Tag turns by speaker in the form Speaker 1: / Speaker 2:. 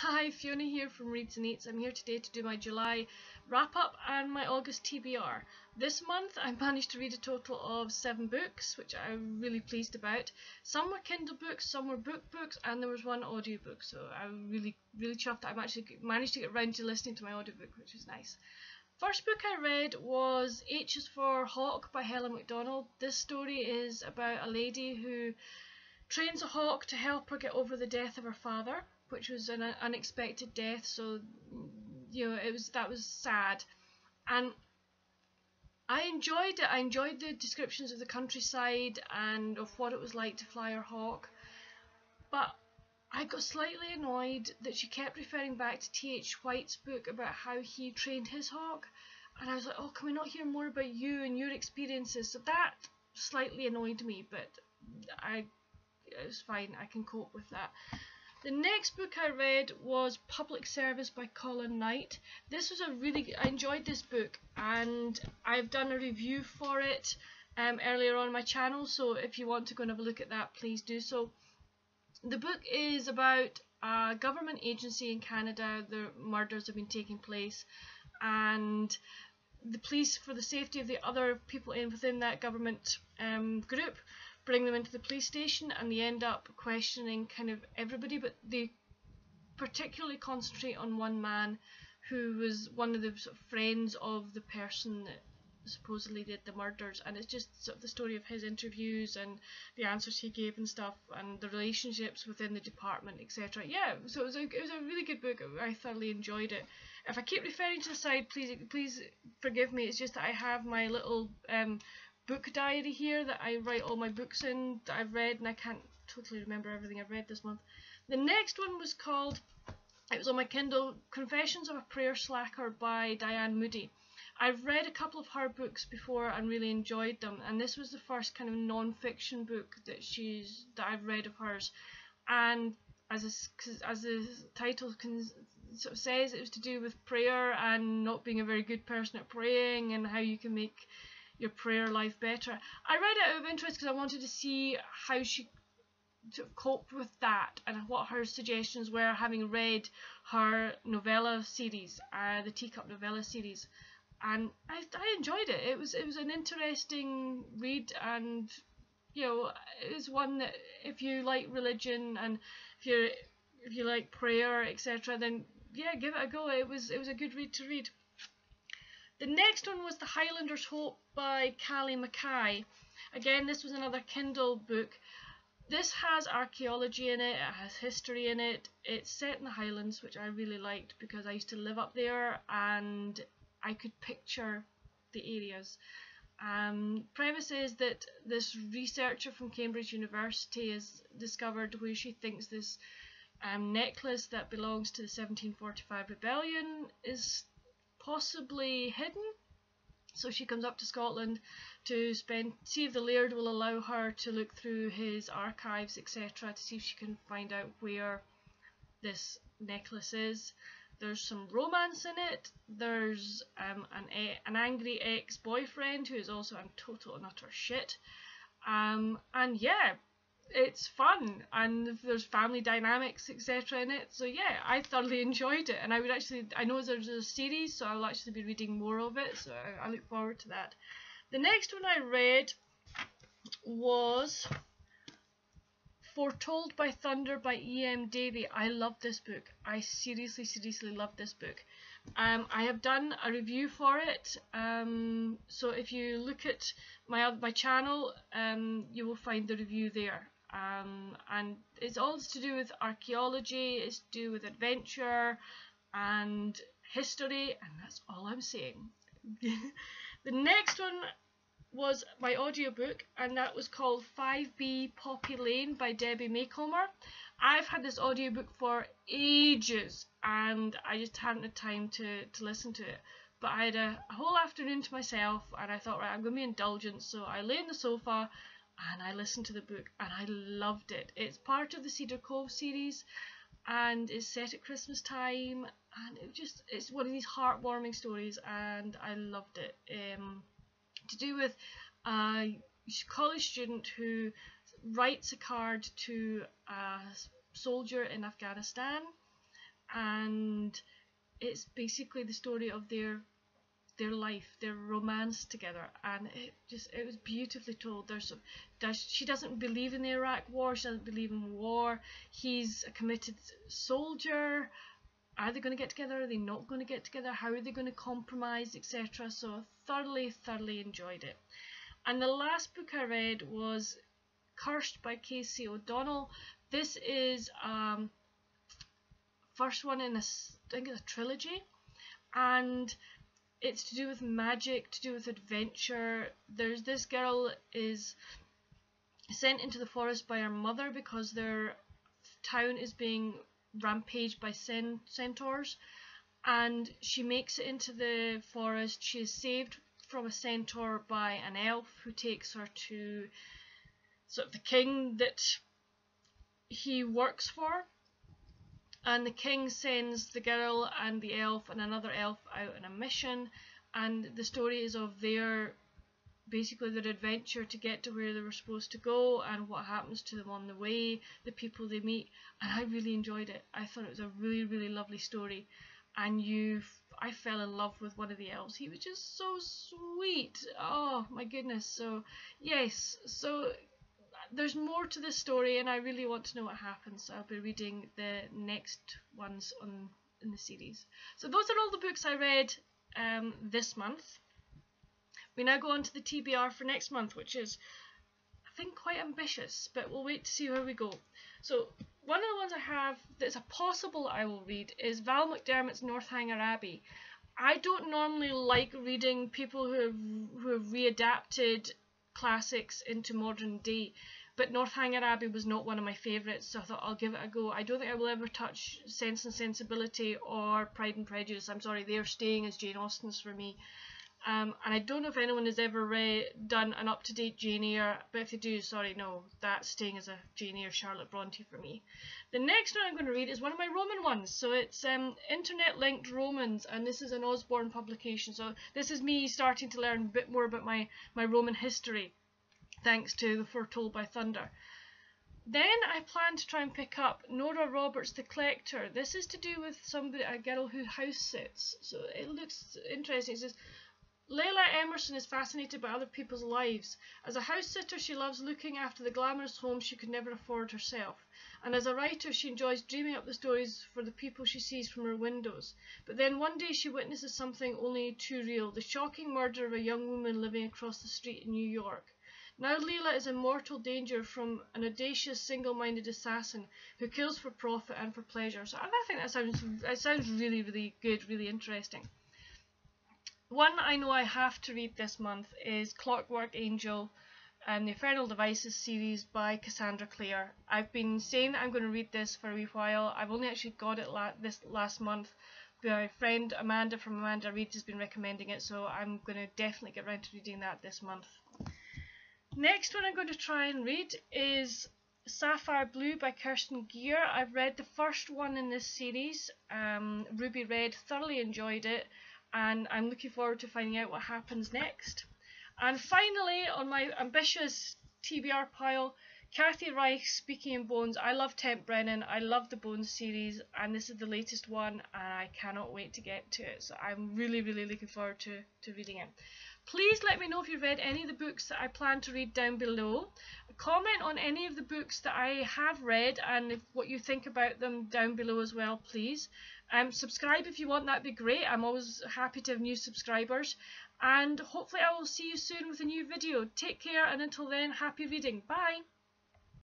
Speaker 1: Hi, Fiona here from Reads and Eats. I'm here today to do my July wrap-up and my August TBR. This month I managed to read a total of 7 books, which I'm really pleased about. Some were Kindle books, some were book books, and there was one audiobook, so I'm really chuffed that I actually managed to get around to listening to my audiobook, which is nice. First book I read was H is for Hawk by Helen Macdonald. This story is about a lady who trains a hawk to help her get over the death of her father, which was an unexpected death, so that was sad. And I enjoyed it. I enjoyed the descriptions of the countryside and of what it was like to fly her hawk, but I got slightly annoyed that she kept referring back to T.H. White's book about how he trained his hawk, and I was like, oh, can we not hear more about you and your experiences? So that slightly annoyed me, but it was fine, I can cope with that. The next book I read was Public Service by Colin Knight. I enjoyed this book, and I've done a review for it earlier on my channel, so if you want to go and have a look at that, please do so. The book is about a government agency in Canada. The murders have been taking place, and the police, for the safety of the other people within that government group, bring them into the police station, and they end up questioning kind of everybody, but they particularly concentrate on one man who was one of the sort of friends of the person that supposedly did the murders, and it's just sort of the story of his interviews and the answers he gave and stuff, and the relationships within the department, etc. Yeah, so it was a really good book. I thoroughly enjoyed it. If I keep referring to the side, please forgive me. It's just that I have my little book diary here that I write all my books in that I've read, and I can't totally remember everything I've read this month. The next one was it was on my Kindle, Confessions of a Prayer Slacker by Diane Moody. I've read a couple of her books before and really enjoyed them, and this was the first kind of non-fiction book that I've read of hers. And as the title sort of says, it was to do with prayer and not being a very good person at praying and how you can make your prayer life better. I read it out of interest because I wanted to see how she sort of coped with that and what her suggestions were, having read her novella series, the Teacup novella series, and I enjoyed it. It was an interesting read, and it was one that if you like religion and if you like prayer, etc., then yeah, give it a go. It was a good read to read. The next one was The Highlander's Hope by Callie Mackay. Again, this was another Kindle book. This has archaeology in it, it has history in it, it's set in the Highlands, which I really liked because I used to live up there and I could picture the areas. Premise is that this researcher from Cambridge University has discovered where she thinks this necklace that belongs to the 1745 rebellion is possibly hidden. So she comes up to Scotland to see if the Laird will allow her to look through his archives, etc., to see if she can find out where this necklace is. There's some romance in it. There's an angry ex-boyfriend who is also a total and utter shit. And yeah, it's fun, and there's family dynamics, etc. in it. So yeah, I thoroughly enjoyed it, and I know there's a series, so I'll actually be reading more of it, so I look forward to that. The next one I read was Foretold by Thunder by E.M. Davey. I love this book. I seriously love this book. I have done a review for it, so if you look at my channel, you will find the review there. And it's all to do with archaeology, it's to do with adventure and history, and that's all I'm saying. The next one was my audiobook, and that was called 5B Poppy Lane by Debbie Maycomer. I've had this audiobook for ages and I just hadn't had time to listen to it, but I had a whole afternoon to myself and I thought, right, I'm going to be indulgent, so I lay on the sofa and I listened to the book and I loved it. It's part of the Cedar Cove series and it's set at Christmas time, and it's one of these heartwarming stories and I loved it. To do with a college student who writes a card to a soldier in Afghanistan and it's basically the story of their life, their romance together, and it was beautifully told. She doesn't believe in the Iraq War, she doesn't believe in war. He's a committed soldier. Are they going to get together? Are they not going to get together? How are they going to compromise, etc.? So thoroughly enjoyed it. And the last book I read was Cursed by Casey O'Donnell. This is first one in I think it's a trilogy, and it's to do with magic, to do with adventure. There's this girl is sent into the forest by her mother because their town is being rampaged by centaurs, and she makes it into the forest. She is saved from a centaur by an elf who takes her to sort of the king that he works for, and the king sends the girl and the elf and another elf out on a mission, and the story is of their adventure to get to where they were supposed to go and what happens to them on the way, the people they meet. And I really enjoyed it. I thought it was a really lovely story, and I fell in love with one of the elves. He was just so sweet. Oh my goodness. So yes, so there's more to this story, and I really want to know what happens. So I'll be reading the next ones in the series. So those are all the books I read this month. We now go on to the TBR for next month, which is, I think, quite ambitious, but we'll wait to see where we go. So one of the ones I have that's a possible I will read is Val McDermott's Northanger Abbey. I don't normally like reading people who have readapted classics into modern day, but Northanger Abbey was not one of my favourites, so I thought I'll give it a go. I don't think I will ever touch Sense and Sensibility or Pride and Prejudice. I'm sorry, they're staying as Jane Austen's for me. And I don't know if anyone has ever done an up-to-date Jane Eyre, but if they do, sorry, no, that's staying as a Jane Eyre Charlotte Bronte for me. The next one I'm going to read is one of my Roman ones, so it's Internet-Linked Romans, and this is an Osborne publication, so this is me starting to learn a bit more about my Roman history, thanks to The Foretold by Thunder. Then I plan to try and pick up Nora Roberts' The Collector. This is to do with a girl who house sits, so it looks interesting. It says, Layla Emerson is fascinated by other people's lives. As a house-sitter, she loves looking after the glamorous homes she could never afford herself. And as a writer, she enjoys dreaming up the stories for the people she sees from her windows. But then one day she witnesses something only too real, the shocking murder of a young woman living across the street in New York. Now Layla is in mortal danger from an audacious, single-minded assassin who kills for profit and for pleasure. So I think that sounds really good, really interesting. One I know I have to read this month is Clockwork Angel and the Infernal Devices series by Cassandra Clare. I've been saying that I'm going to read this for a wee while. I've only actually got it this last month. My friend Amanda from Amanda Reads has been recommending it, so I'm going to definitely get around to reading that this month. Next one I'm going to try and read is Sapphire Blue by Kirsten Gier. I've read the first one in this series, Ruby Red, thoroughly enjoyed it, and I'm looking forward to finding out what happens next. And finally, on my ambitious TBR pile, Kathy Reich's Speaking in Bones. I love Temp Brennan, I love the Bones series, and this is the latest one, and I cannot wait to get to it. So I'm really looking forward to reading it. Please let me know if you've read any of the books that I plan to read down below. Comment on any of the books that I have read and what you think about them down below as well, please. Subscribe if you want, that'd be great. I'm always happy to have new subscribers. And hopefully I will see you soon with a new video. Take care, and until then, happy reading. Bye!